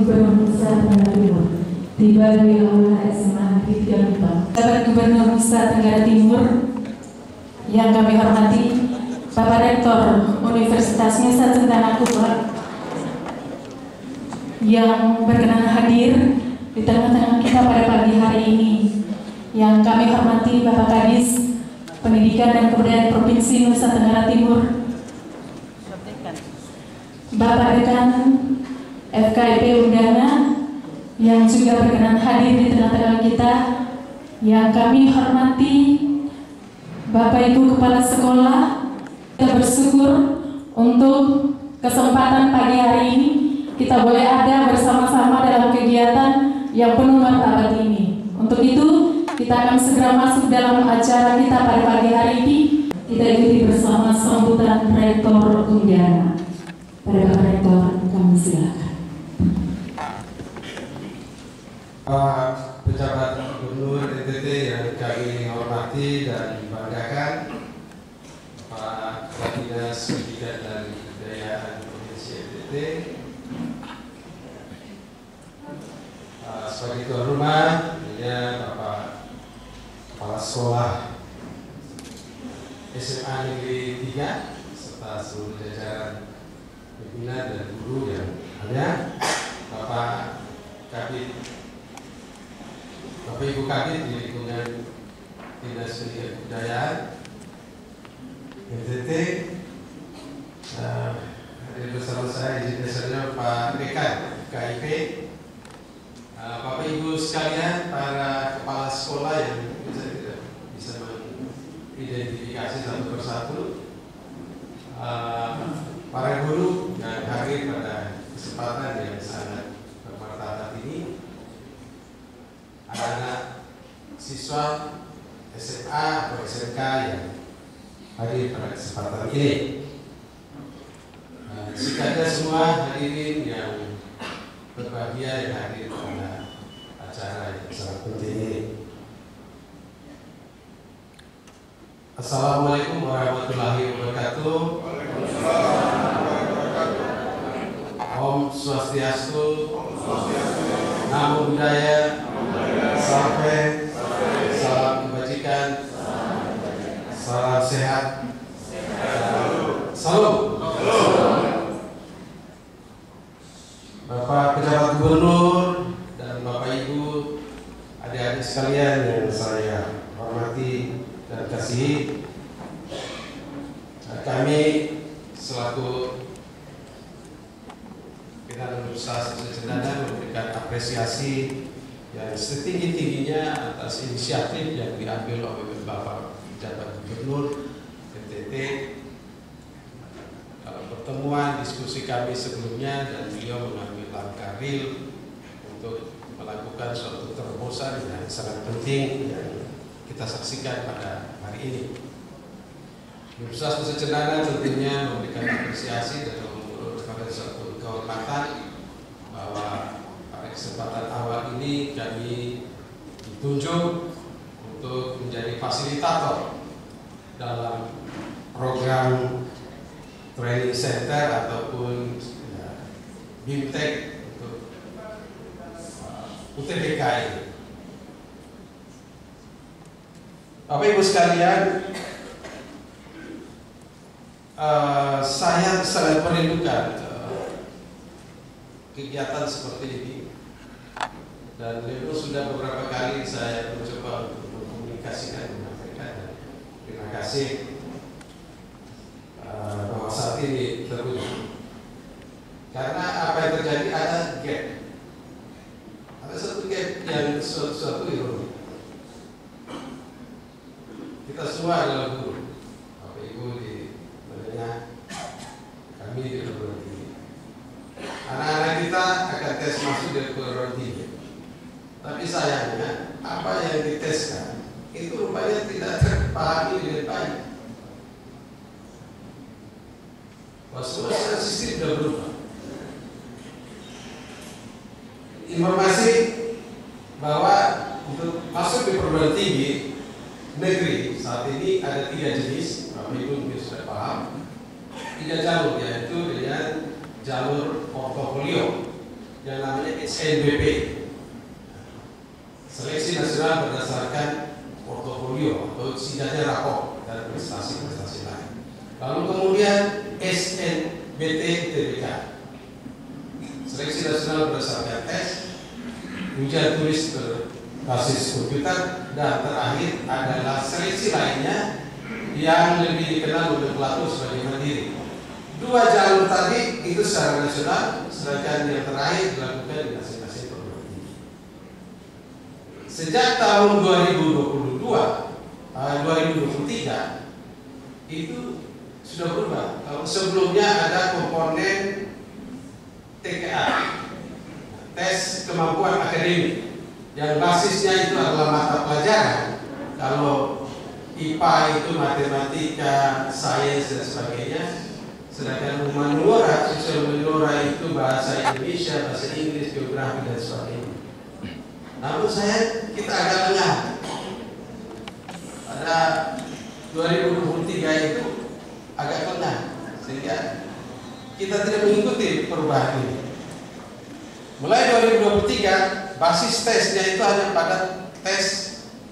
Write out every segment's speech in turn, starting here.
Gubernur Nusa Tenggara Timur tiba di Aula SMA Negeri 34. Bapak Gubernur Nusa Tenggara Timur yang kami hormati, Bapak Rektor Universitas Nusa Tenggara Timur yang berkenan hadir di tengah-tengah kita pada pagi hari ini, yang kami hormati Bapak Kadis Pendidikan dan Kebudayaan Provinsi Nusa Tenggara Timur, Bapak Dekan FKIP Undana yang juga berkenan hadir di tengah-tengah kita, yang kami hormati Bapak Ibu Kepala Sekolah. Kita bersyukur untuk kesempatan pagi hari ini kita boleh ada bersama-sama dalam kegiatan yang penuh martabat ini. Untuk itu kita akan segera masuk dalam acara kita pada pagi hari ini. Kita ikuti bersama sambutan Rektor Undana. Pada Bapak Rektor, kami silakan. Pak Pejabat Gubernur NTT yang kami hormati dan banggakan, Pak Dinas Pendidikan dan Kebudayaan Provinsi NTT, sebagai tuan rumah, Bapak Kepala Sekolah SMA Negeri 3 serta seluruh jajaran pimpinan dan guru yang ada, Bapak Kabid, Bapak Ibu Kabid di lingkungan Dinas Pendidikan Kebudayaan NTT, hadir bersama saya di dasarnya Pak Dekan KIP, Bapak Ibu sekalian, para kepala sekolah yang bisa mengidentifikasi satu persatu, para guru yang hadir pada kesempatan yang sangat bermartabat ini, anak-anak siswa SMA atau SMK yang hadir pada kesempatan ini, sekalian semua hadirin yang berbahagia yang hadir pada acara yang sangat penting ini. Assalamualaikum warahmatullahi wabarakatuh. Om Swastiastu, Namo Buddhaya, salam kebajikan, salam sehat, salam. Bapak Pejabat Gubernur dan Bapak Ibu, adik-adik sekalian yang saya hormati dan kasihi, kami selaku pimpinan Universitas Nusa Tenggara memberikan apresiasi yang setinggi-tingginya atas inisiatif yang diambil oleh Bapak Pejabat Gubernur NTT. Kalau pertemuan diskusi kami sebelumnya, dan beliau mengambil langkah real untuk melakukan suatu terobosan yang sangat penting yang kita saksikan pada hari ini. Universitas Nusa Tenggara tentunya memberikan apresiasi dan merupakan suatu kehormatan bahwa pada kesempatan awal ini kami ditunjuk untuk menjadi fasilitator dalam program training center ataupun BIMTEK untuk UTBK ini. Bapak Ibu sekalian, saya sangat merindukan kegiatan seperti ini, dan memang sudah beberapa kali saya mencoba untuk mengkomunikasikan dengan mereka. Terima kasih bahwa saat ini terwujud. Karena apa yang terjadi, ada gap, ada satu gap yang suatu ironi. Kita semua adalah guru, Bapak Ibu di menengah, kami di perguruan tinggi. Anak-anak kita akan tes masuk di perguruan tinggi, tapi sayangnya apa yang diteskan itu rupanya tidak terpahami dengan baik. Semua sistem sudah berubah. Informasi bahwa untuk masuk di perguruan tinggi negeri saat ini ada 3 jenis, Bapak Ibu mungkin sudah paham, 3 jalur, yaitu dengan jalur portofolio, yang namanya SNBP, Seleksi Nasional Berdasarkan Portofolio atau singkatnya rapor dan prestasi-prestasi lain. Lalu kemudian SNBT-TBK, Seleksi Nasional Berdasarkan Tes, Ujian Tulis Berbasis Komputer, dan terakhir adalah seleksi lainnya yang lebih dikenal nomenklatur sebagai mandiri. Dua jalur tadi itu secara nasional, sedangkan yang terakhir dilakukan di masing-masing perguruan tinggi. Sejak tahun 2023 itu sudah berubah. Kalau sebelumnya ada komponen TKA, tes kemampuan akademik, yang basisnya itu adalah mata pelajaran. Kalau IPA itu matematika, sains dan sebagainya. Sedangkan humaniora, sosial humaniora itu bahasa Indonesia, bahasa Inggris, geografi dan sebagainya. Namun kita agak lengah. Pada 2023 itu agak lengah, sehingga kita tidak mengikuti perubahan ini. Mulai 2023 basis tesnya itu hanya pada tes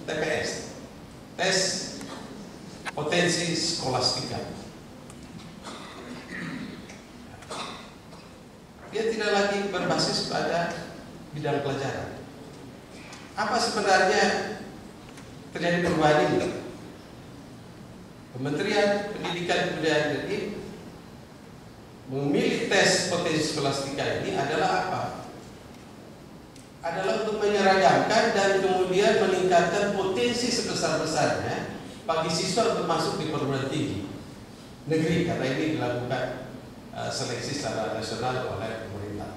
TPS, tes potensi skolastika. Dia tidak lagi berbasis pada bidang pelajaran. Apa sebenarnya terjadi perubahan ini? Kementerian Pendidikan Kebudayaan dan Ilmu memilih tes potensi skolastika ini adalah apa? Adalah untuk menyeragamkan dan kemudian meningkatkan potensi sebesar-besarnya bagi siswa untuk masuk di perguruan tinggi negeri, karena ini dilakukan seleksi secara nasional oleh pemerintah.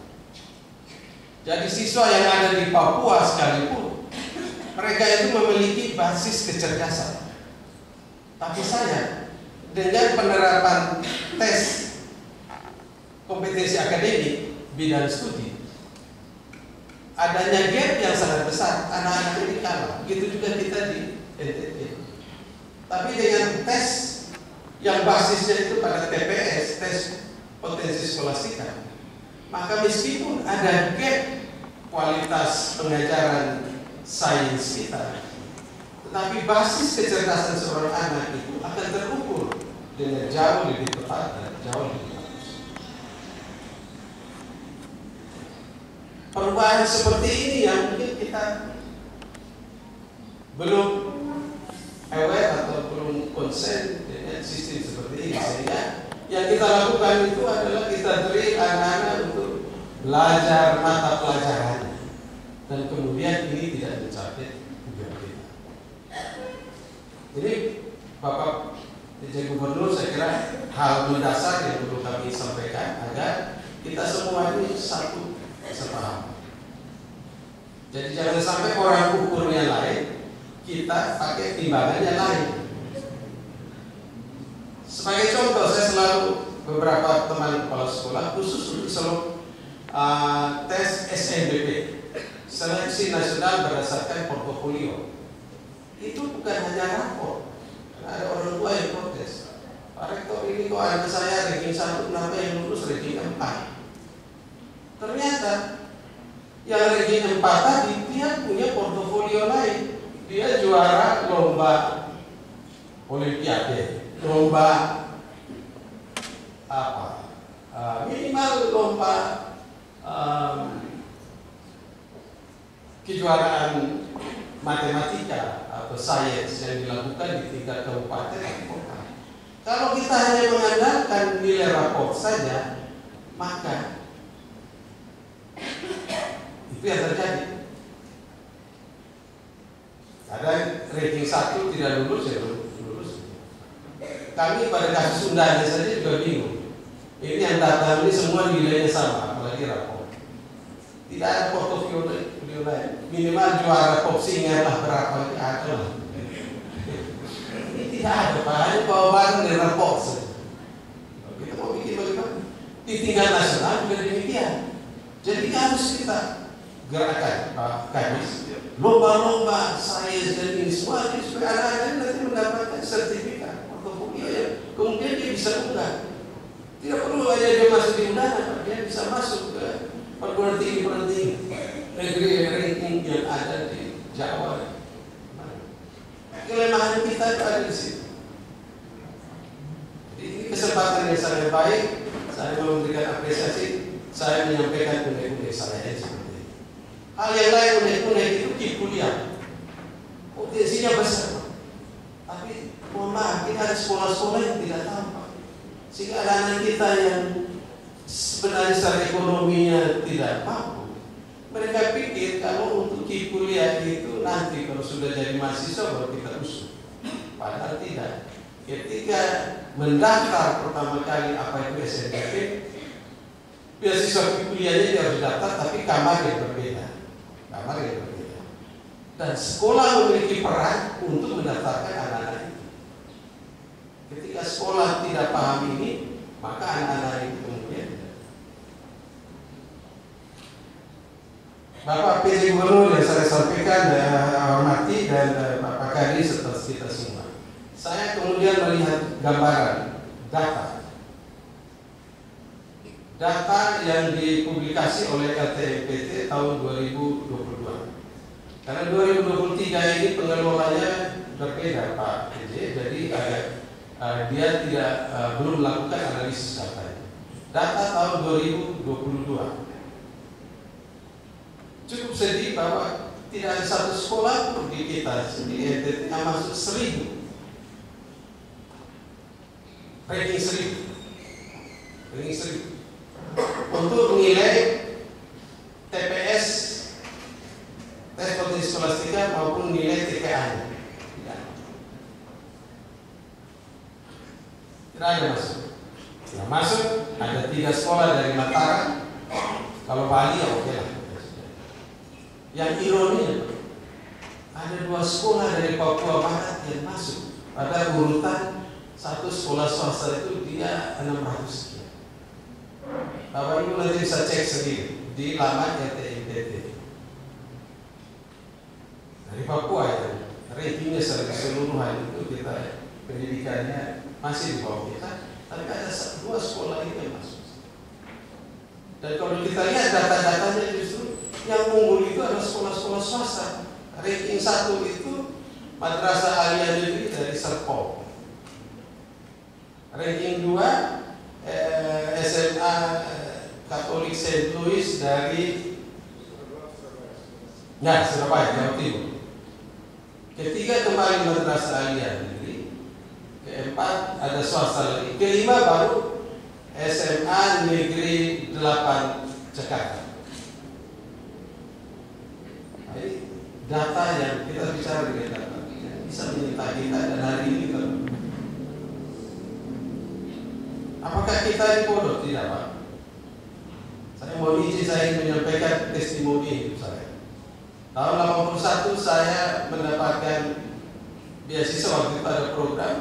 Jadi siswa yang ada di Papua sekalipun mereka itu memiliki basis kecerdasan. Tapi saya dengan penerapan tes kompetensi akademik bidang studi, adanya gap yang sangat besar, anak-anak ini kalah. Begitu juga kita di NTT. Tapi dengan tes yang basisnya itu pada TPS, tes potensi skolastika, maka meskipun ada gap kualitas pengajaran sains kita, tetapi basis kecerdasan seorang anak itu akan terukur dengan jauh lebih tepat dan jauh lebih bagus. Perubahan seperti ini yang mungkin kita belum aware atau belum konsen dengan sistem seperti ini, sehingga yang kita lakukan itu adalah kita drill anak-anak untuk belajar mata pelajaran, dan kemudian ini tidak mencapai tujuan kita. Jadi Bapak PJ Gubernur, saya kira hal mendasar yang perlu kami sampaikan agar kita semua ini satu sepaham. Jadi jangan sampai orang ukurnya lain, kita pakai timbangan yang lain. Sebagai contoh, saya selalu beberapa teman kepala sekolah khusus untuk selalu tes SNBP, Seleksi Nasional Berdasarkan Portofolio. Itu bukan hanya rapor. Ada orang tua yang protes, Pak Rektor, ini kok anak saya ranking 1, kenapa yang lulus ranking 4? Ternyata yang ranking 4 tadi dia punya portofolio lain. Dia juara lomba olimpiade, lomba minimal lomba kejuaraan matematika atau sains yang dilakukan di tingkat kabupaten atau kota. Kalau kita hanya mengandalkan nilai rapor saja, maka itu yang terjadi. Ada ranking 1 tidak lulus, ya lulus. Kami pada kasus undangan saja juga bingung. Ini yang datang ini semua nilainya sama, apalagi rapor. Tidak ada portofolio lain. Minimal juara Popsinger lah berapa ada. Ini tidak ada, Pak. Hanya bawa barang dari rapor saja. Kita mau bikin bagaimana? Di tingkat nasional juga demikian. Jadi harus kita gerakan, Pak Kadis, lomba-lomba sains dan ini semua supaya anak-anak nanti mendapatkan sertifikat portofolio yang kemudian dia bisa unggah. Tidak perlu hanya dia masuk di undangan, dia bisa masuk ke perguruan tinggi negeri ranking yang ada di Jawa. Kelemahan kita itu ada di situ. Jadi ini kesempatan yang sangat baik. Saya mau memberikan apresiasi. Saya menyampaikan unek-unek saya seperti ini. Hal yang lain unek-unek itu kuliah. Potensinya besar. Tapi mohon maaf, kita ada sekolah-sekolah yang tidak tampak. Sehingga anak-anak kita yang sebenarnya secara ekonominya tidak mampu, mereka pikir kalau untuk kuliah itu nanti kalau sudah jadi mahasiswa baru kita usung. Padahal tidak. Ketika mendaftar pertama kali apa itu SNMP, beasiswa kuliahnya dia harus daftar, tapi kamar yang berbeda. Dan sekolah memiliki peran untuk mendaftarkan anak-anak itu. Ketika sekolah tidak paham ini, maka anak-anak itu kemudian. Bapak PJ Gubernur yang saya sampaikan dan hormati dan Bapak Kadri serta kita semua. Saya kemudian melihat gambaran data yang dipublikasi oleh LTMPT tahun 2022. Karena 2023 ini pengelolanya berbeda Pak PJ, jadi dia tidak belum melakukan analisis datanya. Data tahun 2022 cukup sedih bahwa tidak ada satu sekolah pun di kita di NTT yang masuk 1000. Ranking 1000 untuk menilai TPS, tes potensi skolastika maupun nilai TKA-nya. Tidak ada masuk. Yang masuk ada 3 sekolah dari Mataram. Kalau Bali ya oke lah. Yang ironi ada 2 sekolah dari Papua Barat yang masuk. Pada urutan 1 sekolah swasta itu dia 600 sekian. Bapak Ibu nanti bisa cek sendiri di laman LTMPT. Dari Papua itu rankingnya secara keseluruhan itu kita pendidikannya masih di bawah kita, tapi ada 2 sekolah itu yang masuk. Dan kalau kita lihat data-datanya justru yang unggul itu adalah sekolah-sekolah swasta. Ranking 1 itu Madrasah Aliyah Negeri dari Serpong. Ranking 2 SMA Katolik Saint Louis dari Surabaya, Jawa Timur. Ketiga kembali Madrasah Aliyah Negeri. Keempat ada swasta lagi. Kelima baru SMA Negeri 8 Jakarta. Jadi data yang kita bicara dengan data bisa menyita kita dan hari ini kita. Apakah kita ini bodoh? Tidak Pak. Saya mau izin saya menyampaikan testimoni hidup saya. Tahun 81 saya mendapatkan beasiswa, waktu itu ada program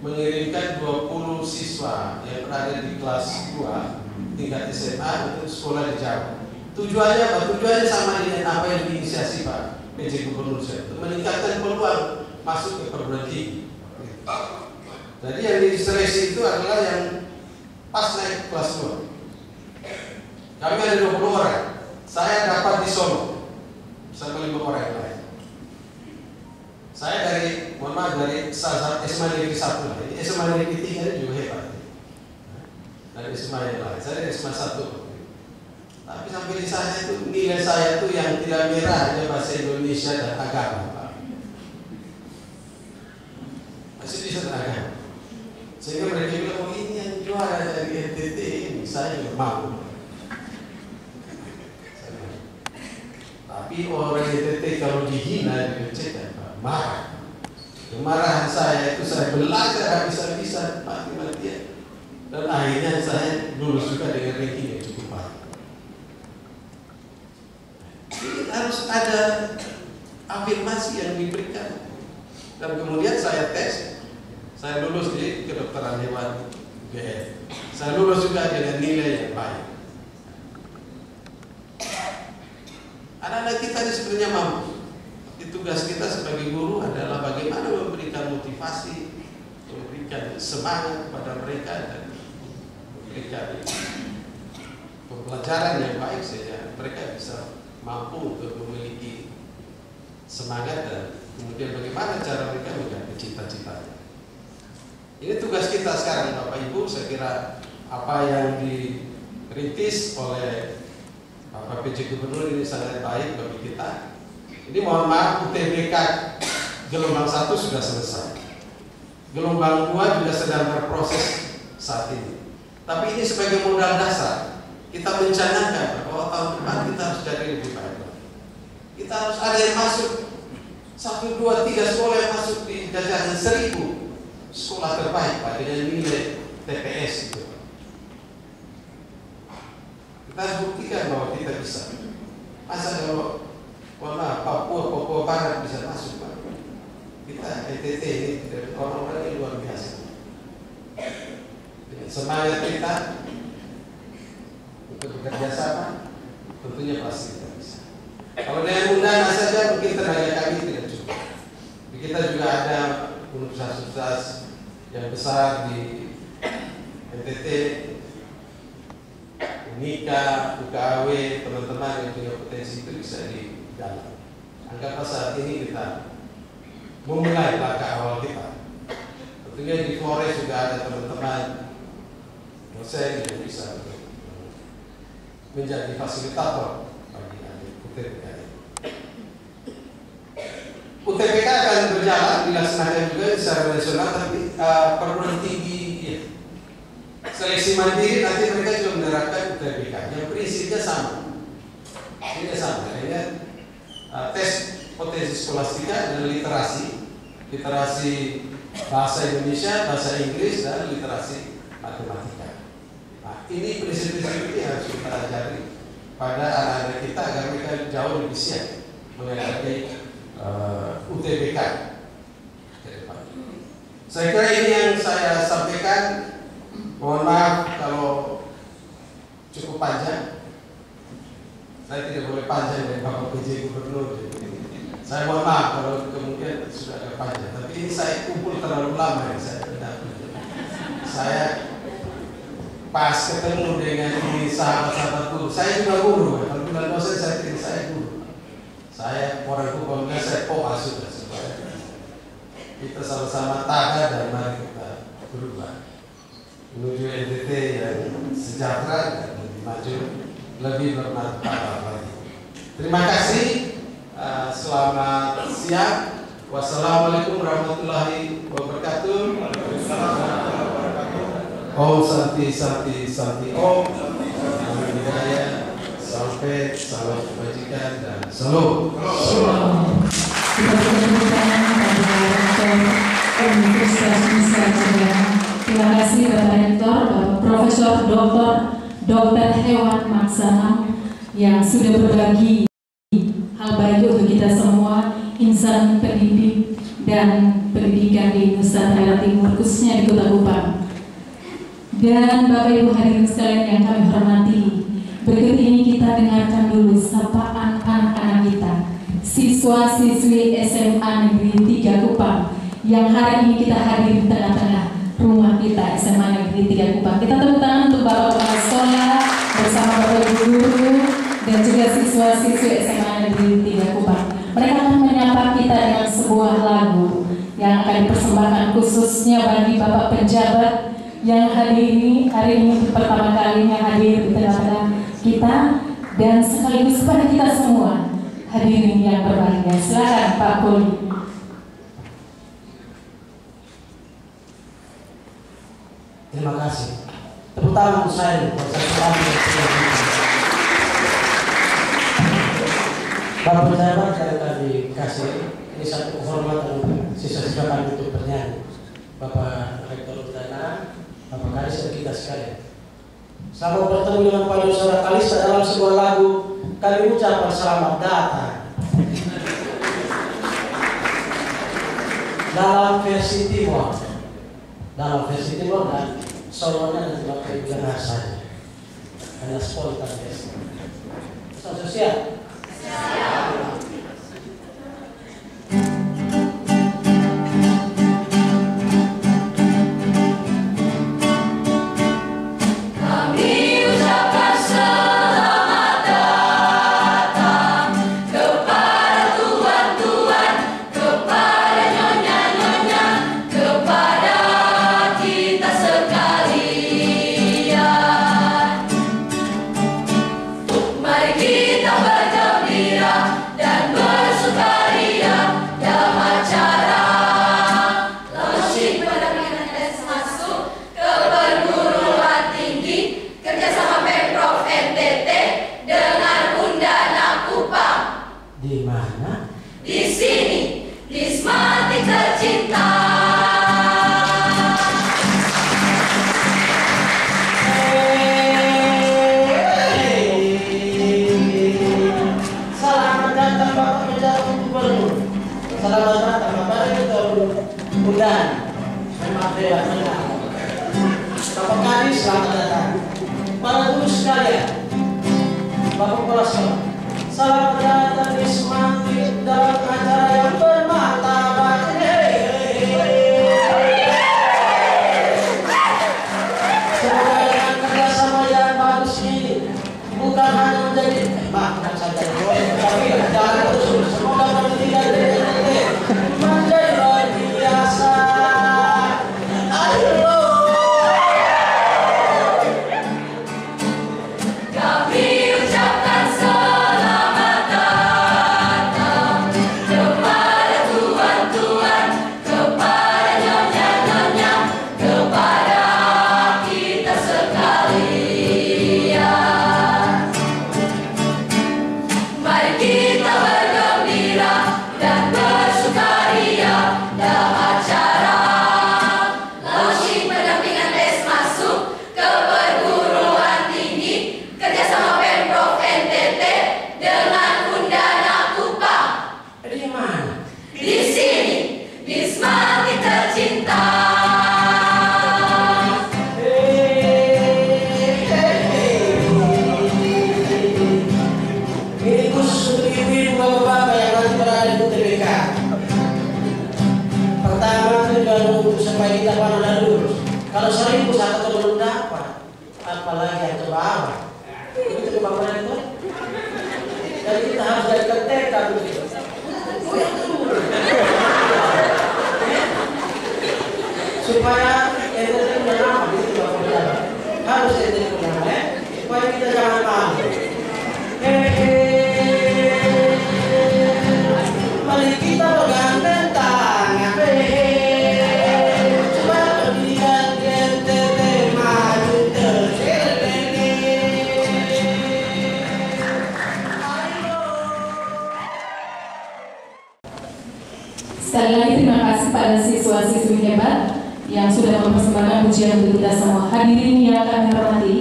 mengirimkan 20 siswa yang berada di kelas 2 tingkat SMA untuk sekolah di Jawa. Tujuannya apa? Tujuannya sama dengan apa yang diinisiasi Pak PJ Gubernur saya, untuk meningkatkan peluang masuk ke perguruan tinggi. Jadi yang diseleksi itu adalah yang pas naik kelas 2. Kami ada 20 orang. Saya dapat di Solo bersama 5 orang yang lain. Saya dari SMA Negeri 1 lah. Jadi SMA Negeri 3 ini juga hebat. Dari SMA yang lain. Saya dari SMA 1. Tapi sampai di sana itu nilai saya itu yang tidak merah hanya bahasa Indonesia dan agama Pak. Masih bisa agama. Sehingga mereka bilang, oh ini yang juara dari NTT ini, saya juga mau. Tapi orang NTT kalau dihina, dilecehkan, marah. Kemarahan saya itu saya belajar habis-habisan, mati-matian. Dan akhirnya saya lulus juga dengan ranking yang cukup baik. Jadi harus ada afirmasi yang diberikan. Dan kemudian saya tes. Saya lulus di kedokteran hewan BN. Saya lulus juga dengan nilai yang baik. Anak-anak kita ini sebenarnya mampu. Tugas kita sebagai guru adalah bagaimana memberikan motivasi, memberikan semangat kepada mereka dan memberikan pembelajaran yang baik saja, mereka bisa mampu untuk memiliki semangat dan kemudian bagaimana cara mereka mencapai cita-citanya. Ini tugas kita sekarang Bapak Ibu. Saya kira apa yang dirintis oleh Bapak PJ Gubernur ini sangat baik bagi kita. Ini mohon maaf, UTBK gelombang 1 sudah selesai, gelombang 2 juga sedang berproses saat ini. Tapi ini sebagai modal dasar kita mencanangkan bahwa tahun depan kita harus jadi lebih baik. Kita harus ada yang masuk 1, 2, 3 sekolah yang masuk di jajaran 1000 sekolah terbaik Pak, dengan nilai TPS itu. Kita harus buktikan bahwa kita bisa. Masa kalau Papua Barat bisa masuk Pak, kita NTT ini orang-orang yang luar biasa. Dengan semangat kita untuk bekerja sama, tentunya pasti kita bisa. Kalau dengan undangan saja mungkin tenaga kami tidak cukup. Kita juga ada universitas yang besar di NTT, Unika, UKAW, teman-teman yang punya potensi itu bisa digali. Anggaplah saat ini kita memulai langkah awal kita. Tentunya di Flores juga ada teman-teman dosen yang bisa menjadi fasilitator bagi UTBK. UTBK akan berjalan dilaksanakan juga secara nasional, tapi perguruan tinggi seleksi mandiri nanti mereka juga menerapkan UTBK yang prinsipnya sama. Ini sama, ya, tes potensi skolastika dan literasi bahasa Indonesia, bahasa Inggris, dan literasi matematika. Nah, ini prinsip-prinsip ini harus kita ajari pada anak-anak kita agar mereka jauh lebih siap menghadapi UTBK. Saya kira ini yang saya sampaikan. Mohon maaf kalau cukup panjang. Saya tidak boleh panjang dari Bapak PJ Gubernur. Saya mohon maaf kalau kemungkinan sudah agak panjang. Tapi ini saya kumpul terlalu lama ya. Saya pas ketemu dengan ini sahabat-sahabat guru. Saya juga guru. Kalau bulan dosen saya tidak, saya guru. Saya orang hukum, saya poa sudah supaya kita sama-sama taga dan mari kita berubah menuju NTT yang sejahtera dan lebih maju, lebih bermartabat lagi. Terima kasih. Selamat siang. Wassalamualaikum warahmatullahi wabarakatuh. Om Santi Santi Santi Om. Sampai salam kebajikan dan salam. Kita berikan kepada Universitas Nusa Tenggara. Terima kasih Bapak Rektor, Bapak Profesor Dr. Hewan Maksana yang sudah berbagi hal baik untuk kita semua, insan pendidik dan pendidikan di Nusa Tenggara Timur, khususnya di Kota Kupang. Dan Bapak Ibu hadirin sekalian yang kami hormati, berikut ini kita dengarkan dulu sapaan anak-anak kita, siswa-siswi SMA Negeri 3 Kupang yang hari ini kita hadir di tengah-tengah rumah kita SMA Negeri 3 Kupang. Kita tepuk tangan untuk Bapak Kepala Sekolah bersama Bapak Ibu Guru dan juga siswa-siswi SMA Negeri 3 Kupang. Mereka akan menyapa kita dengan sebuah lagu yang akan dipersembahkan khususnya bagi Bapak Pejabat yang hari ini pertama kalinya hadir di tengah-tengah kita, dan sekaligus kepada kita semua hadirin yang berbahagia. Silakan Pak Koli. Terima kasih. Tepuk tangan untuk saya. Bapak Pejabat yang kami kasih, ini satu kehormatan siswa-siswa kami untuk bernyanyi. Bapak Rektor Udana, Bapak Kadis dan kita sekalian. Selamat bertemu dengan Pak Saudara Kalista dalam sebuah lagu. Kami ucapkan selamat datang. Dalam versi Timur. Dan solonya nanti Bapak Ibu dengar saja. Hanya spontan biasa. Sudah siap? Siap. Kami ucapkan selamat Bapak Kepala Sekolah. Selamat datang di Semantik dalam acara yang bermartabat. Semoga dengan kerjasama yang bagus ini bukan hanya menjadi bukan saja tapi jangan terus. Semoga pendidikan menjadi luar biasa. Supaya kita pandang lurus. Kalau 1000 satu belum dapat, apalagi yang ke bawah. Itu kemampuan itu. Jadi kita harus jadi ketika begitu. Supaya itu punya nama, itu kemampuan. Harus itu punya nama, supaya kita jangan paham. Mari kita bergandeng tangan. Sekali lagi terima kasih pada siswa-siswi hebat yang sudah mempersembahkan pujian untuk kita semua. Hadirin yang kami hormati,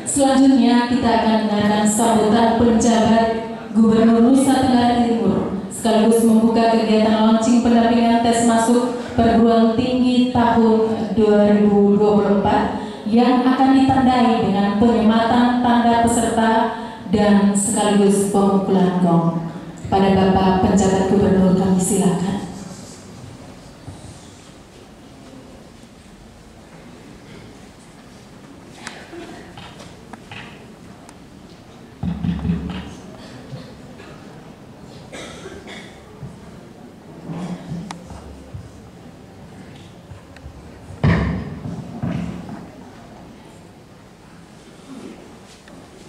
selanjutnya kita akan mendengarkan sambutan penjabat Gubernur Nusa Tenggara Timur sekaligus membuka kegiatan launching pendampingan tes masuk perguruan tinggi tahun 2024 yang akan ditandai dengan penyematan tanda peserta dan sekaligus pemukulan gong. Pada Bapak Penjabat Gubernur kami silakan.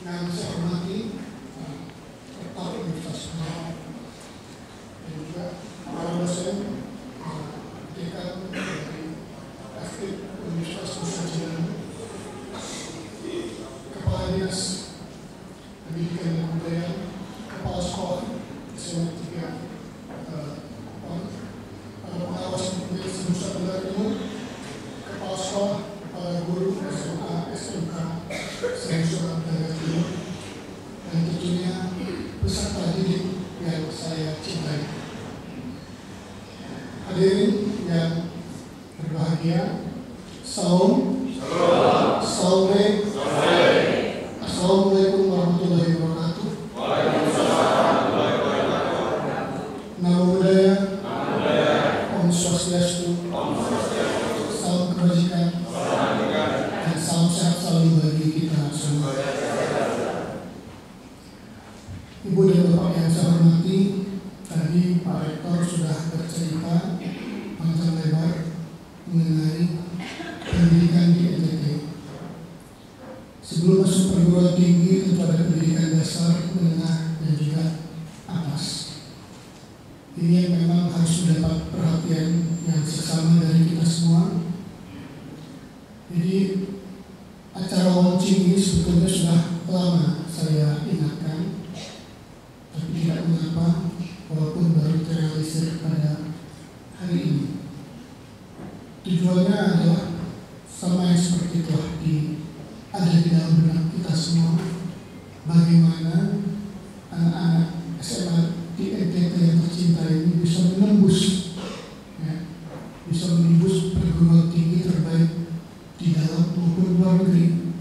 Yang saya hormati Rektor Universitas Semarang dan juga para dosen, dekan dari Aktif Universitas Nusa Tenggara, Kepala Dinas Pendidikan dan Kebudayaan, Kepala Sekolah SMA 3, para pengawas Universitas Nusa Tenggara Timur, Kepala Sekolah, para guru SMA, SMK, Nusa Tenggara Timur, dan tentunya peserta didik yang saya cintai. Hadirin yang berbahagia, Salam. Assalamualaikum warahmatullahi wabarakatuh. Namo Buddhaya. Om Swastiastu. Salam kebajikan. Dan salam sehat selalu bagi kita semua. Ibu dan Bapak yang saya hormati, tadi Pak Rektor sudah bercerita panjang lebar mengenai pendidikan di NTT. Sebelum masuk perguruan tinggi tentu ada pendidikan dasar, menengah, dan juga atas. Ini yang memang harus mendapat perhatian yang seksama dari kita semua. Jadi acara launching ini sebetulnya sudah lama saya ingatkan, tapi tidak mengapa walaupun baru terrealisir pada hari ini. Tujuannya adalah sama yang seperti telah ada di dalam benak kita semua, bagaimana anak-anak SMA di NTT yang tercinta ini bisa menembus, bisa menembus perguruan tinggi terbaik di dalam maupun luar negeri,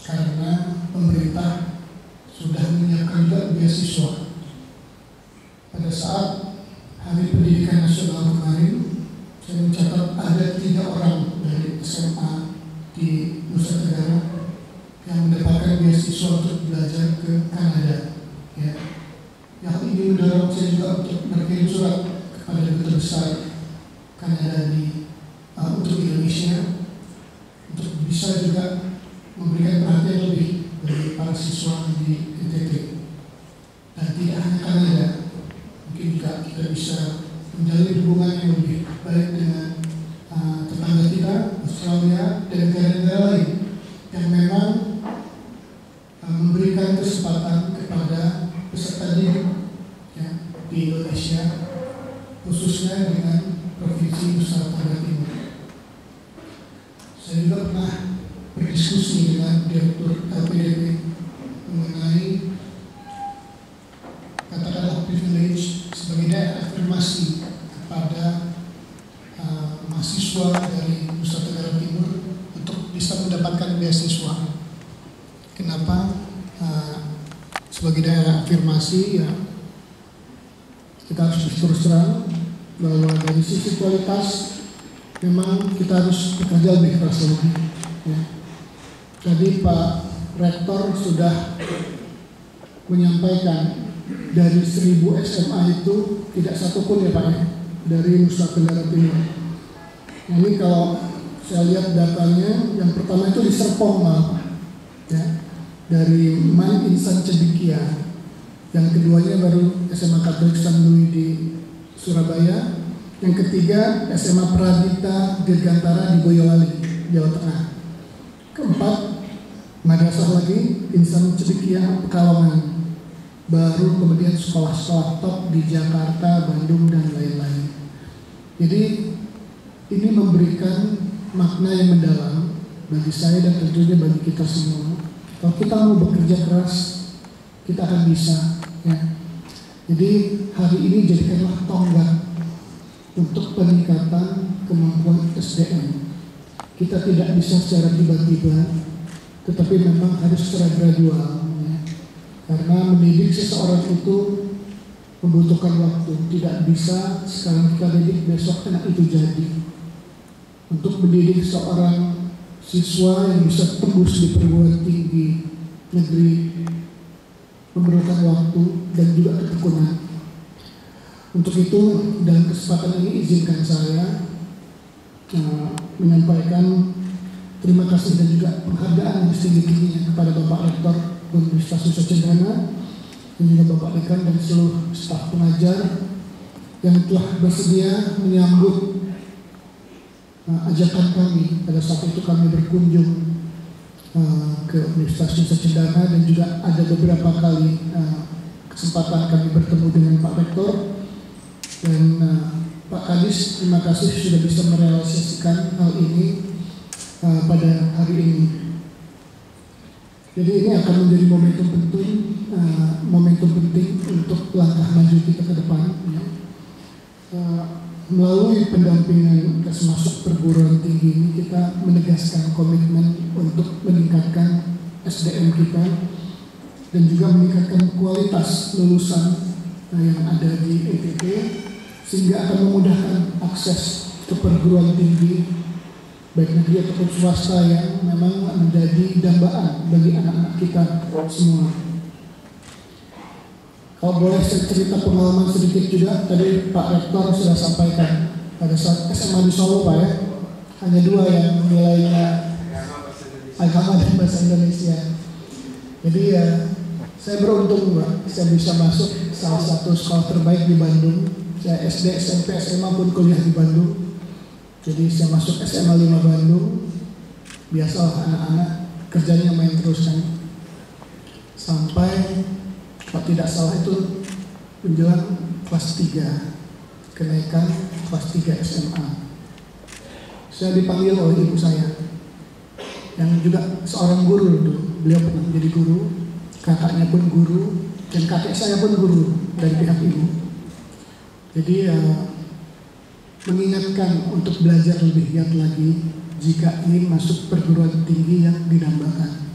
karena pemerintah sudah beasiswa. Pada saat Hari Pendidikan Nasional kemarin, saya mencatat ada 3 orang dari SMA di Nusa Tenggara yang mendapatkan beasiswa untuk belajar ke Kanada. Ya. Yang ini mendorong saya juga untuk berkirim surat kepada Duta Besar Kanada untuk Indonesia, untuk bisa juga memberikan perhatian lebih bagi para siswa di NTT. Dan tidak hanya Kanada, mungkin juga kita bisa menjalin hubungan yang lebih baik dengan tetangga kita, Australia, dan negara-negara lain yang memang memberikan kesempatan kepada peserta didik ya, di Indonesia, khususnya dengan Provinsi Nusa Tenggara Timur. Saya juga pernah berdiskusi dengan Direktur LPDP mengenai katakanlah privilege sebagai daya afirmasi kepada mahasiswa dari Nusa Tenggara Timur untuk bisa mendapatkan beasiswa. Kenapa? Sebagai daerah afirmasi ya, kita harus terus terang bahwa dari sisi kualitas memang kita harus bekerja lebih keras lagi. Ya. Jadi Pak Rektor sudah menyampaikan dari 1000 SMA itu tidak satupun ya Pak ya, dari Nusa Tenggara Timur. Ini kalau saya lihat datanya, yang pertama itu di Serpong Pak, ya, dari Man Insan Cendekia. Yang keduanya baru SMA Katolik San Louis di Surabaya. Yang ketiga SMA Pradita Dirgantara di Boyolali, Jawa Tengah. Keempat, madrasah lagi Insan Cendekia Pekalongan. Baru kemudian sekolah-sekolah top di Jakarta, Bandung, dan lain-lain. Jadi ini memberikan makna yang mendalam bagi saya dan tentunya bagi kita semua. Kalau kita mau bekerja keras, kita akan bisa. Ya. Jadi hari ini jadikanlah tonggak untuk peningkatan kemampuan SDM. Kita tidak bisa secara tiba-tiba, tetapi memang harus secara gradual. Ya. Karena mendidik seseorang itu membutuhkan waktu. Tidak bisa sekarang kita didik, besok anak itu jadi. Untuk mendidik seorang siswa yang bisa tembus di perguruan tinggi negeri memerlukan waktu dan juga ketekunan. Untuk itu dalam kesempatan ini izinkan saya menyampaikan terima kasih dan juga penghargaan yang setinggi-tingginya kepada Bapak Rektor Universitas Nusa Cendana dan juga Bapak Dekan dan seluruh staf pengajar yang telah bersedia menyambut ajakan kami. Pada saat itu kami berkunjung ke Universitas Nusa Cendana dan juga ada beberapa kali kesempatan kami bertemu dengan Pak Rektor dan Pak Kadis. Terima kasih sudah bisa merealisasikan hal ini pada hari ini. Jadi ini akan menjadi momentum penting untuk langkah maju kita ke depan. Ya. Melalui pendampingan masuk perguruan tinggi ini kita menegaskan komitmen untuk meningkatkan SDM kita dan juga meningkatkan kualitas lulusan yang ada di ETT sehingga akan memudahkan akses ke perguruan tinggi baik negeri ataupun swasta yang memang menjadi dambaan bagi anak-anak kita semua. Kalau boleh saya cerita pengalaman sedikit juga, tadi Pak Rektor sudah sampaikan pada saat SMA di Solo Pak ya, hanya 2 yang nilainya agama dan bahasa Indonesia. Jadi ya saya beruntung Pak, saya bisa masuk salah satu sekolah terbaik di Bandung. Saya SD, SMP, SMA pun kuliah di Bandung. Jadi saya masuk SMA 5 Bandung. Biasalah anak-anak kerjanya main terus kan. Sampai kalau tidak salah itu menjelang kelas 3, kenaikan kelas 3 SMA. Saya dipanggil oleh ibu saya, yang juga seorang guru itu. Beliau pernah menjadi guru, kakaknya pun guru, dan kakek saya pun guru dari pihak ibu. Jadi mengingatkan untuk belajar lebih giat lagi jika ingin masuk perguruan tinggi yang didambakan.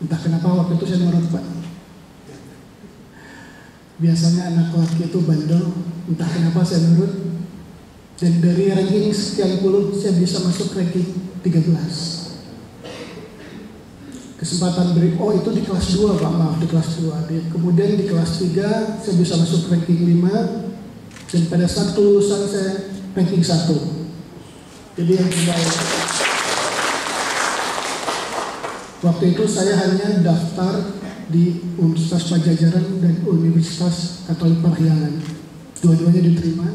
Entah kenapa waktu itu saya menurut Pak. Biasanya anak laki itu bandel, entah kenapa saya nurut. Dan dari ranking sekian puluh, saya bisa masuk ranking 13. Kesempatan itu di kelas 2 Pak, maaf, di kelas 2. Kemudian di kelas 3 saya bisa masuk ranking 5, dan pada saat kelulusan saya ranking 1. Jadi yang terbaik. Waktu itu saya hanya daftar di Universitas Pajajaran dan Universitas Katolik Parahyangan. Dua-duanya diterima.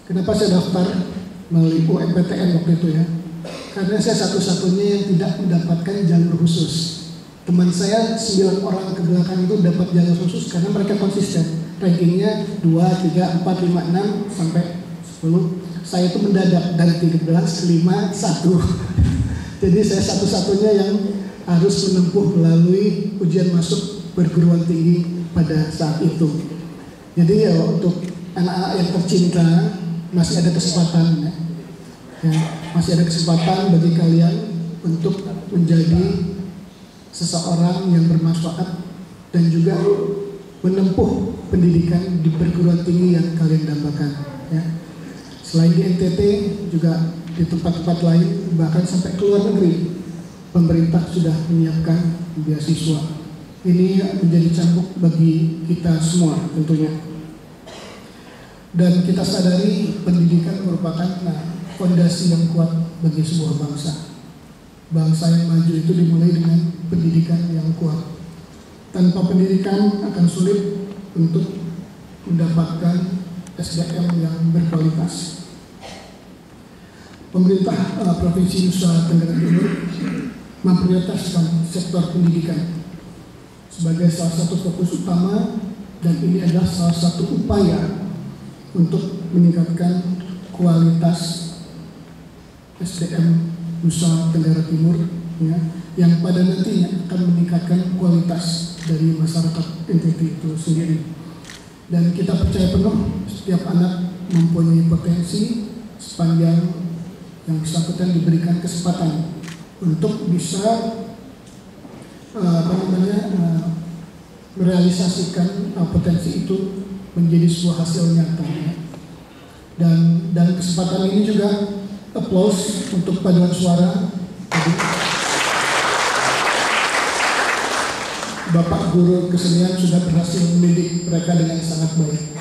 Kenapa saya daftar melalui UMPTN waktu itu ya? Karena saya satu-satunya yang tidak mendapatkan jalur khusus. Teman saya 9 orang ke belakang itu dapat jalur khusus karena mereka konsisten. Rankingnya 2, 3, 4, 5, 6 sampai 10. Saya itu mendadak dari 13, 5, 1. Jadi saya satu-satunya yang harus menempuh melalui ujian masuk perguruan tinggi pada saat itu. Jadi ya untuk anak-anak yang tercinta masih ada kesempatan ya. Masih ada kesempatan bagi kalian untuk menjadi seseorang yang bermanfaat dan juga menempuh pendidikan di perguruan tinggi yang kalian dambakan ya. Selain di NTT juga di tempat-tempat lain, bahkan sampai ke luar negeri, pemerintah sudah menyiapkan beasiswa. Ini menjadi cambuk bagi kita semua tentunya. Dan kita sadari pendidikan merupakan fondasi yang kuat bagi sebuah bangsa. Bangsa yang maju itu dimulai dengan pendidikan yang kuat. Tanpa pendidikan akan sulit untuk mendapatkan SDM yang berkualitas. Pemerintah Provinsi Nusa Tenggara Timur memprioritaskan sektor pendidikan sebagai salah satu fokus utama, dan ini adalah salah satu upaya untuk meningkatkan kualitas SDM Nusa Tenggara Timur ya, yang pada nantinya akan meningkatkan kualitas dari masyarakat NTT itu sendiri. Dan kita percaya penuh setiap anak mempunyai potensi sepanjang yang bersangkutan diberikan kesempatan untuk bisa merealisasikan potensi itu menjadi sebuah hasil nyata ya. Dan kesempatan ini juga applause untuk paduan suara. Jadi, Bapak Guru Kesenian sudah berhasil mendidik mereka dengan sangat baik.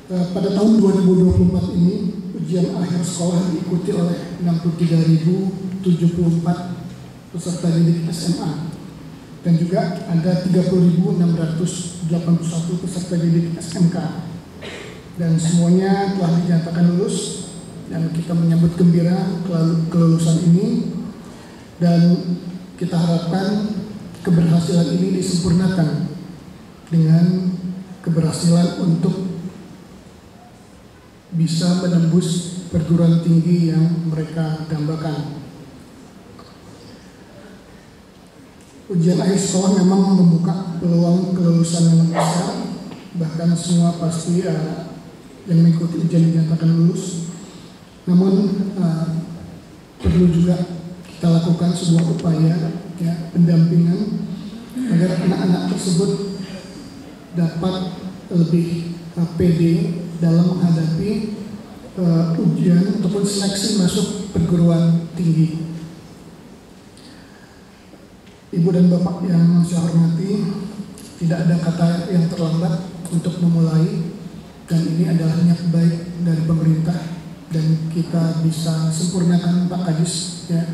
Pada tahun 2024 ini, ujian akhir sekolah diikuti oleh 63.074 peserta didik SMA. Dan juga ada 30.681 peserta didik SMK, dan semuanya telah dinyatakan lulus, dan kita menyambut gembira kelulusan ini, dan kita harapkan keberhasilan ini disempurnakan dengan keberhasilan untuk bisa menembus perguruan tinggi yang mereka dambakan. Ujian akhir sekolah memang membuka peluang kelulusan yang besar, bahkan semua pasti yang mengikuti ujian dinyatakan lulus. Namun perlu juga kita lakukan sebuah upaya ya, pendampingan agar anak-anak tersebut dapat lebih pede dalam menghadapi ujian ataupun seleksi masuk perguruan tinggi. Ibu dan Bapak yang saya hormati, tidak ada kata yang terlambat untuk memulai, dan ini adalah niat baik dari pemerintah, dan kita bisa sempurnakan Pak Kadis ya,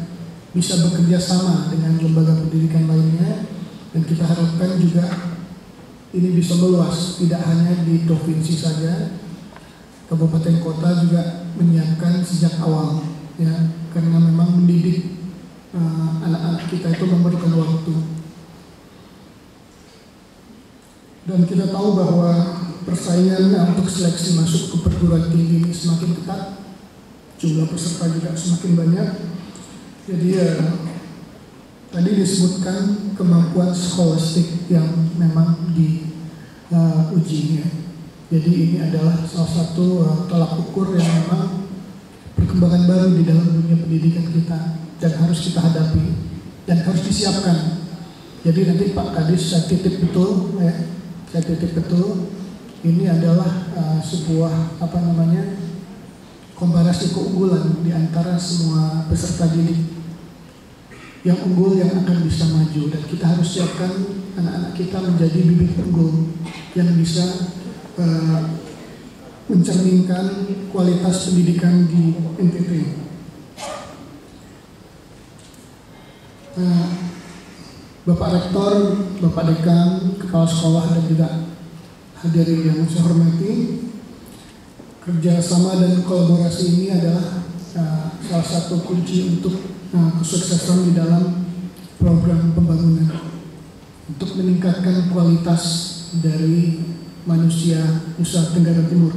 bisa bekerja sama dengan lembaga pendidikan lainnya, dan kita harapkan juga ini bisa meluas, tidak hanya di provinsi saja, kabupaten kota juga menyiapkan sejak awal ya, karena memang mendidik anak-anak kita itu memerlukan waktu. Dan kita tahu bahwa persaingan untuk seleksi masuk ke perguruan tinggi ini semakin ketat, jumlah peserta juga semakin banyak. Jadi tadi disebutkan kemampuan skolastik yang memang diuji. Jadi ini adalah salah satu tolak ukur yang memang perkembangan baru di dalam dunia pendidikan kita dan harus kita hadapi. dan harus disiapkan. Jadi nanti Pak Kadis saya titip betul, ini adalah sebuah komparasi keunggulan di antara semua peserta didik. Yang unggul yang akan bisa maju, dan kita harus siapkan anak-anak kita menjadi bibit unggul yang bisa mencerminkan kualitas pendidikan di NTT. Bapak Rektor, Bapak Dekan, Kepala Sekolah, dan juga hadirin yang saya hormati, kerjasama dan kolaborasi ini adalah salah satu kunci untuk kesuksesan di dalam program pembangunan untuk meningkatkan kualitas dari manusia Nusa Tenggara Timur.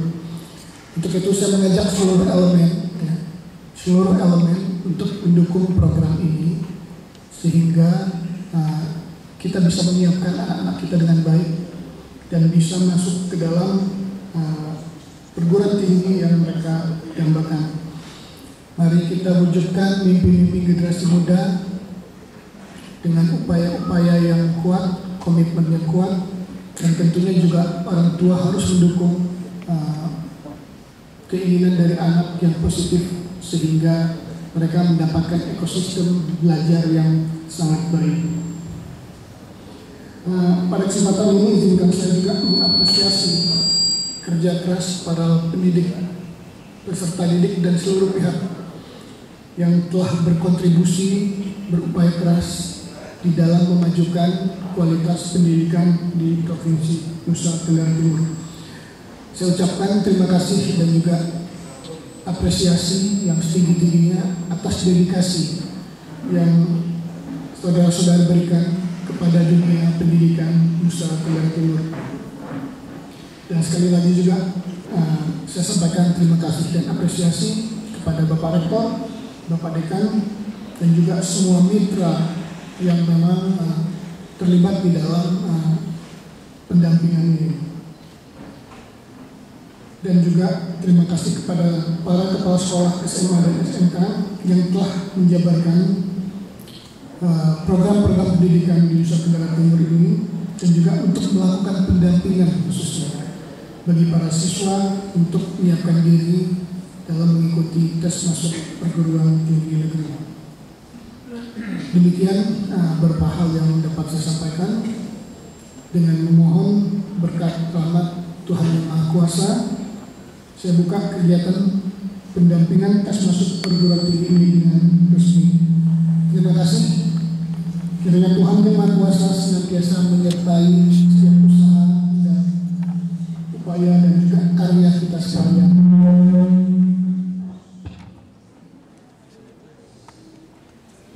Untuk itu saya mengajak seluruh elemen untuk mendukung program ini sehingga kita bisa menyiapkan anak-anak kita dengan baik dan bisa masuk ke dalam perguruan tinggi yang mereka dambakan. Mari kita wujudkan mimpi-mimpi generasi muda dengan upaya-upaya yang kuat, komitmen yang kuat, dan tentunya juga orang tua harus mendukung keinginan dari anak yang positif sehingga mereka mendapatkan ekosistem belajar yang sangat baik. Pada kesempatan ini izinkan saya juga mengapresiasi kerja keras para pendidik, peserta didik, dan seluruh pihak yang telah berkontribusi, berupaya keras di dalam memajukan kualitas pendidikan di Provinsi Nusa Tenggara Timur. Saya ucapkan terima kasih dan juga apresiasi yang setinggi-tingginya atas dedikasi yang saudara-saudara berikan kepada dunia pendidikan Nusa Tenggara Timur. Dan sekali lagi juga saya sampaikan terima kasih dan apresiasi kepada Bapak Rektor, Bapak Dekan, dan juga semua mitra yang memang terlibat di dalam pendampingan ini. Dan juga terima kasih kepada para kepala sekolah SMA dan SMK yang telah menjabarkan program-program pendidikan di Nusa Tenggara Timur ini, dan juga untuk melakukan pendampingan khususnya bagi para siswa untuk menyiapkan diri dalam mengikuti tes masuk perguruan tinggi negeri. Demikian beberapa hal yang dapat saya sampaikan. Dengan memohon berkat rahmat Tuhan Yang Maha Kuasa, saya buka kegiatan pendampingan tes masuk perguruan tinggi ini dengan resmi. Terima kasih. Kiranya Tuhan Yang Maha Kuasa senantiasa menyertai setiap usaha dan upaya dan juga karya kita sekalian.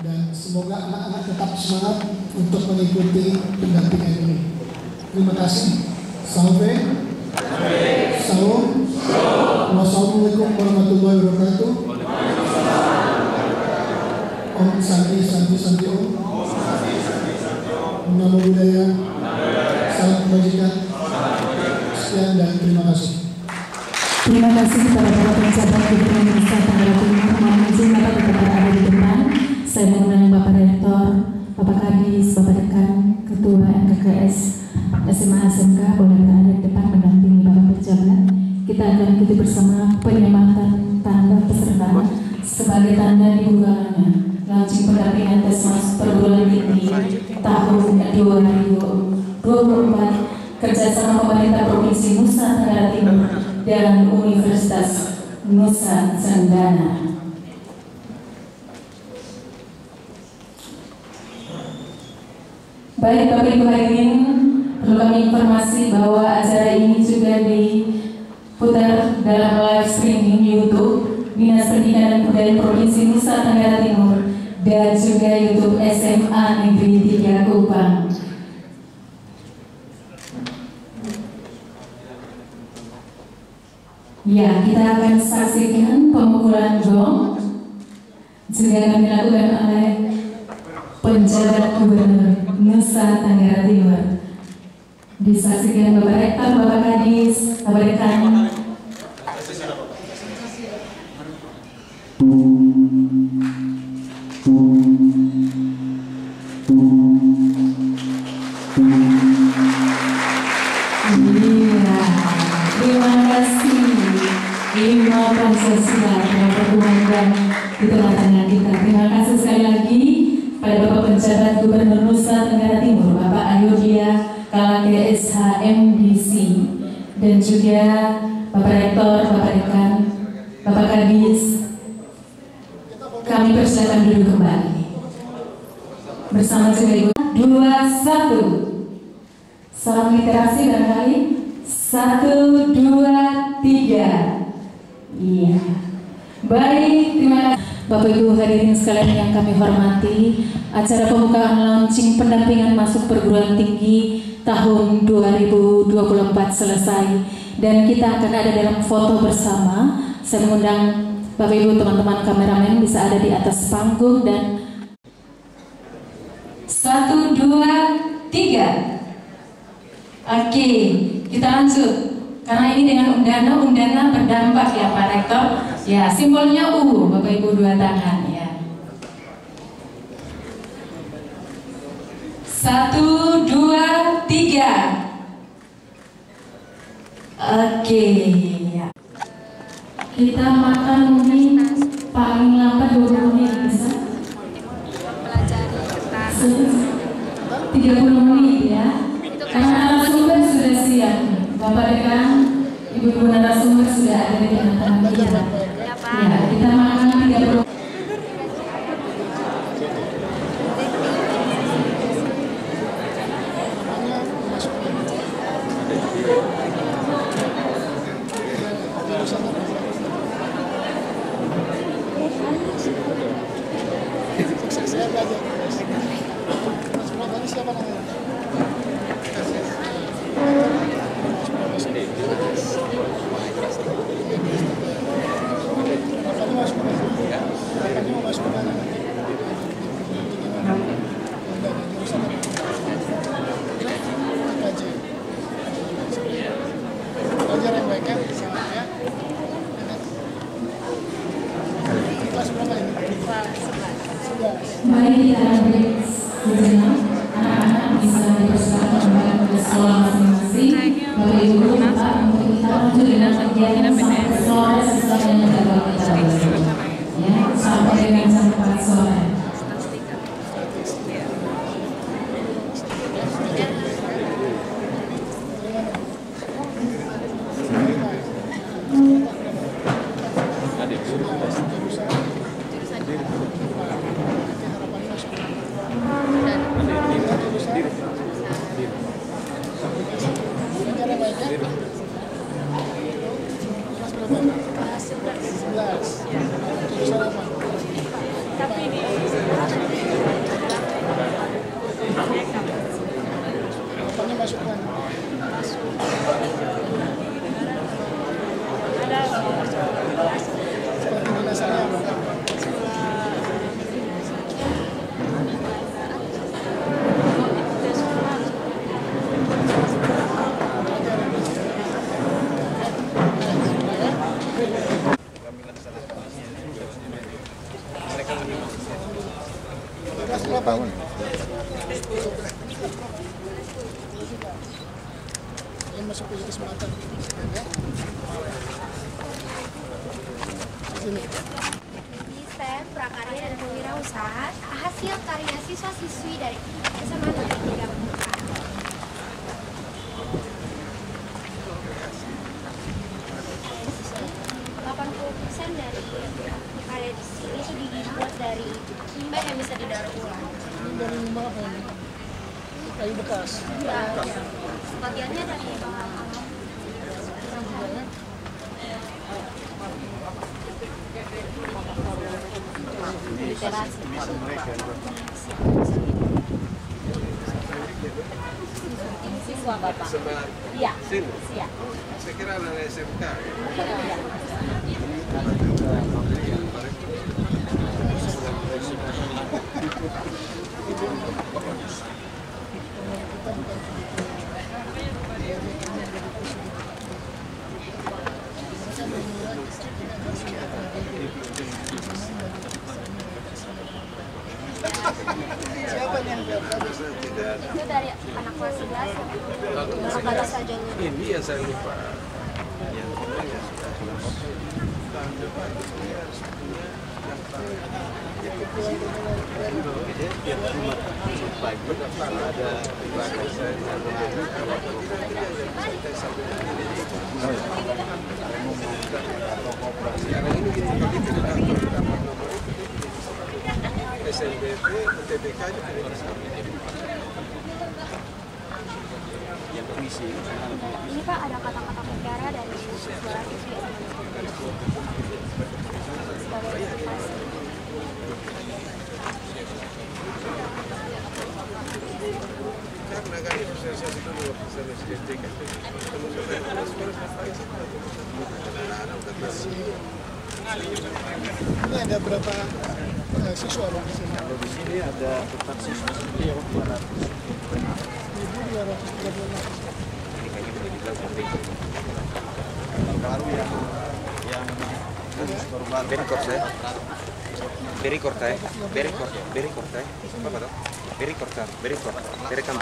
Dan semoga anak-anak tetap semangat untuk mengikuti pendampingan ini. Terima kasih. Salve. Salam. Wassalamualaikum warahmatullahi wabarakatuh. Om Santi Santi Santi Om. Namo Buddhaya. Salam kebajikan. Sekian dan terima kasih. Terima kasih kepada para penjabat Gubernur Nusa Tenggara Timur. Mohon izin Bapak tetap ada di depan. Saya mengundang Bapak Rektor, Bapak Kadis, Bapak Dekan, Ketua MKKS SMA SMK boleh berada di depan mendampingi Bapak pejabat. Kita akan ikuti bersama penyematan tanda peserta sebagai tanda dibukaannya launching pendampingan tes masuk perguruan tinggi tahun 2024 kerjasama pemerintah Provinsi Nusa Tenggara Timur dan Universitas Nusa Cendana. Baik Bapak Ibu hadirin, perlu kami informasi bahwa acara ini juga diputar dalam live streaming YouTube Dinas Pendidikan dan Kebudayaan Provinsi Nusa Tenggara Timur dan juga YouTube SMA Negeri 3 Kupang. Ya, kita akan saksikan pemukulan gong juga akan dilakukan oleh penjabat Gubernur Nusa Tenggara Timur. Disaksikan Bapak Rektor, Bapak Kadis, Bapak Dekan. sosial yang berhubungan di tengah-tengah kita. Terima kasih sekali lagi pada Bapak Penjabat Gubernur Nusa Tenggara Timur, Bapak Ayodhya Kalage SH MDC, dan juga Bapak Rektor, Bapak Dekan, Bapak Kadis. Kami persilakan duduk kembali. Bersama juga Ibu. 2-1. Salam literasi barangkali. 1, 2, 3. Iya. Baik, terima kasih. Bapak Ibu hadirin sekalian yang kami hormati, acara pembukaan launching pendampingan masuk perguruan tinggi tahun 2024 selesai dan kita akan ada dalam foto bersama. Saya mengundang Bapak Ibu teman-teman kameramen bisa ada di atas panggung dan 1, 2, 3. Oke, kita lanjut. Karena ini dengan undana berdampak ya Pak Rektor. Ya, simbolnya U, Bapak Ibu dua tangan ya. 1, 2, 3. Oke ya. Kita makan mungkin paling lambat 20 menit bisa? 30 menit ya. Karena narasumber sudah siap. Bapak Dekan, Ibu narasumber sudah ada di tengah-tengah kita. Ya, kita makan 30. Mari kita break sejenak. Anak-anak bisa dipersilakan kembali ke sekolah masing-masing. Bapak Ibu Bapak untuk kita lanjut dengan kegiatan sampai sore sesuai dengan jadwal kita. Ya, sampai dengan jam 4 sore. Masuk ke kesempatan. STEM, prakarya dan kewirausahaan hasil karya siswa-siswi dari SMA Negeri 3 Pembukaan. 80% dari karya di sini itu dibuat dari limbah yang bisa didaur ulang. Ini dari limbah apa ini? Kayu bekas. Ya, sebagiannya dari bahan alam. Literasi. Siswa Bapak. Iya. Siap. Saya kira anak SMK. Iya. Siapa yang Itu dari anak kelas 11. Bapak saja. Ini yang saya lupa. Yang sudah tahun depan saya harus punya daftar biar cuma pagi ada ibadah saya sekarang ini kita SNBP, UTBK juga yang komisi. Ini Pak ada kata-kata mutiara dari siswa-siswi sebagai motivasi. Karena kan sosialisasi dulu sama SDT kan. Ini ada berapa siswa Bang di sini? Kalau di sini ada tetap siswa sekitar 200. 1.236. Ini kayaknya boleh dibilang penting. Baru yang baru very corte. Apa tuh? Direkam.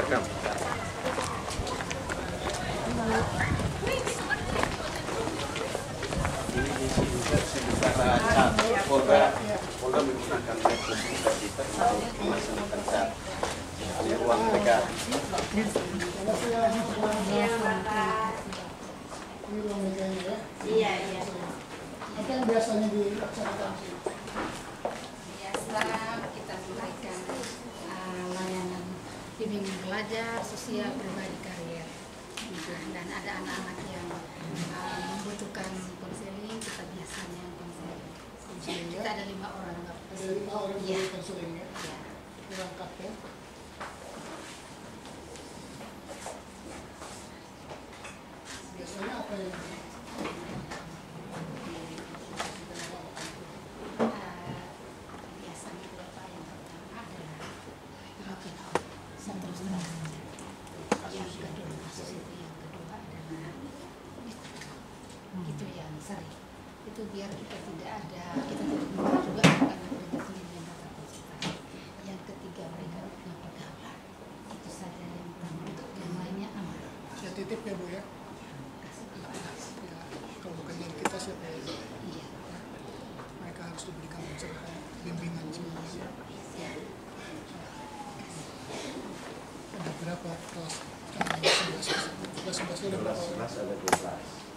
Polda menggunakan komputer kita untuk melaksanakan cat di ruang PK. Ini ruang meganya ya? Iya. Apa yang biasanya dilaksanakan sih? Biasa kita memberikan layanan bimbingan pelajar, sosial, pribadi, karier. Dan ada anak-anak yang membutuhkan konseling, kita biasanya konseling. Kita ada 5 orang. Ada 5 orang yang konseling ya? Iya. Lengkap ya? Biasanya apa yang Biasanya berapa yang pertama adalah terus yang kedua kasus itu yang kedua adalah itu yang sering itu biar kita tidak ada kita tidak juga karena mereka sendiri yang dapat konsultasi. Yang ketiga mereka punya pergaulan itu saja yang utama, untuk yang lainnya aman. saya titip ya Bu ya? Kalau bukan yang kita siapa ya? Iya. Mereka harus diberikan pencerahan, bimbingan semua. Ada berapa kelas? Kelas 11 ada berapa orang?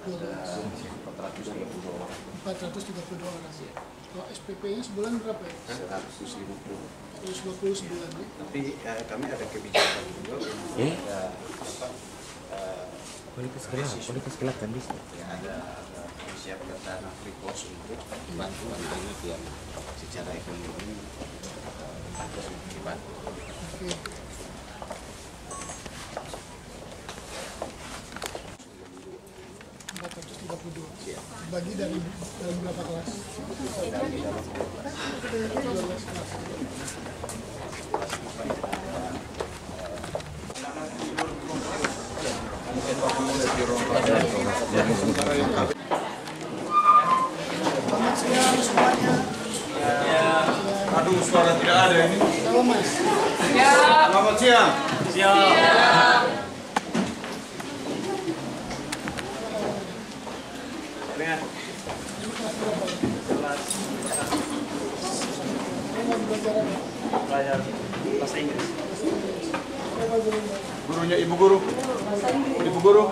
Ada 432 orang. 432 orang. Kalau SPP-nya sebulan berapa ya? 150. 120 sebulan ya? Tapi kami ada kebijakan juga ada kualitas gelap kan bisa. Ya, ada siapkan dana free course untuk bantu anak-anak yang secara ekonomi harus dibantu. Oke. Bagi dari dalam berapa kelas? Dari dalam 12 kelas. Selamat siang semuanya. Aduh, suara tidak ada ini. Halo Mas. Selamat siang. Siang. belajar bahasa Inggris. Gurunya ibu guru. Ibu guru.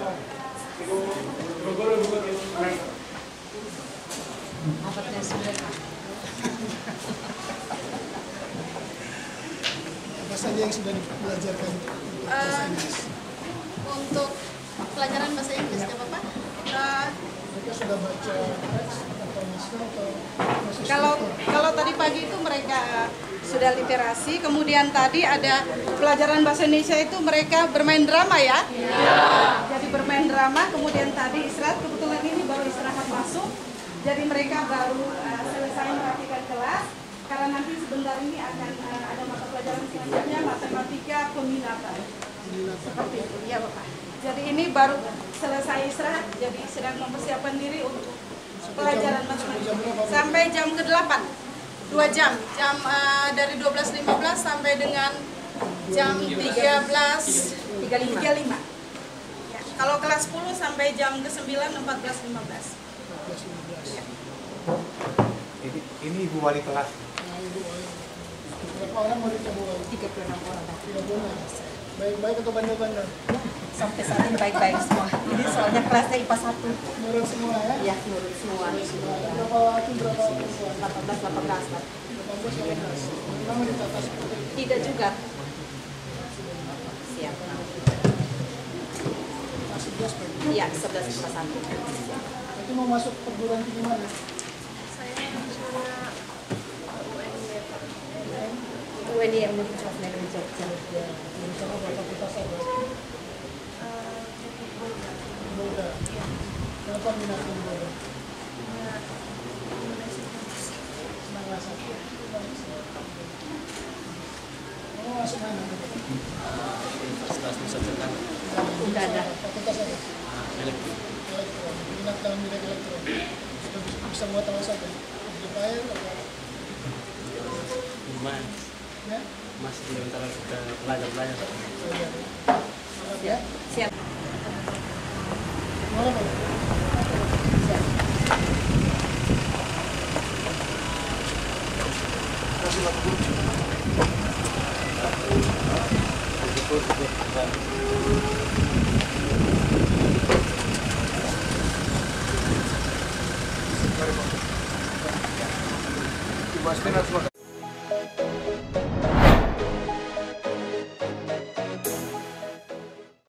Apa saja yang sudah dibelajarkan untuk bahasa Inggris? Untuk pelajaran bahasa Inggris, nggak apa-apa. Mereka sudah baca teks atau naskah atau Kalau tadi pagi itu mereka sudah literasi, kemudian tadi ada pelajaran bahasa Indonesia itu mereka bermain drama ya. Jadi bermain drama, kemudian tadi istirahat, kebetulan ini baru istirahat masuk. Jadi mereka baru selesai merapikan kelas, karena nanti sebentar ini akan ada mata pelajaran selanjutnya, matematika peminatan. Seperti itu, ya Bapak. Jadi ini baru selesai istirahat, jadi sedang mempersiapkan diri untuk pelajaran matematika sampai jam ke-8, 2 jam, dari 12.15 sampai dengan jam 13.35. Ya. Kalau kelas 10 sampai jam ke-9 14.15. Ya. Ini ibu wali kelas. Berapa orang murid ibu wali? 36 orang. 36. Baik-baik atau bandel-bandel? Sampai saat ini baik-baik semua. Ini soalnya kelasnya IPA 1. Nurut semua ya? Iya, nurut semua. Ada berapa laki, berapa perempuan? 18, 18. 18. Memang ditata seperti itu. Tidak juga. Siap. Masih 11 Pak? Iya, 11 IPA 1. Itu mau masuk perguruan tinggi mana? UNY University of Negeri Jogja. Rencana berapa fakultas ada? Udah. Kenapa minatnya udah? Senang rasa. Kamu masuk mana? Universitas Nusa Tenggara. Udah ada. Fakultas apa? Elektro. Elektro. Minat dalam bidang elektro. Sudah bisa buat apa saja? Amplifier atau? Lumayan. Ya? Masih di antara kita belajar-belajar. Ya? Siap. Mana Pak? Siap. Kasih Pak Guru. Mari Pak. Ibu Asmin harus makan.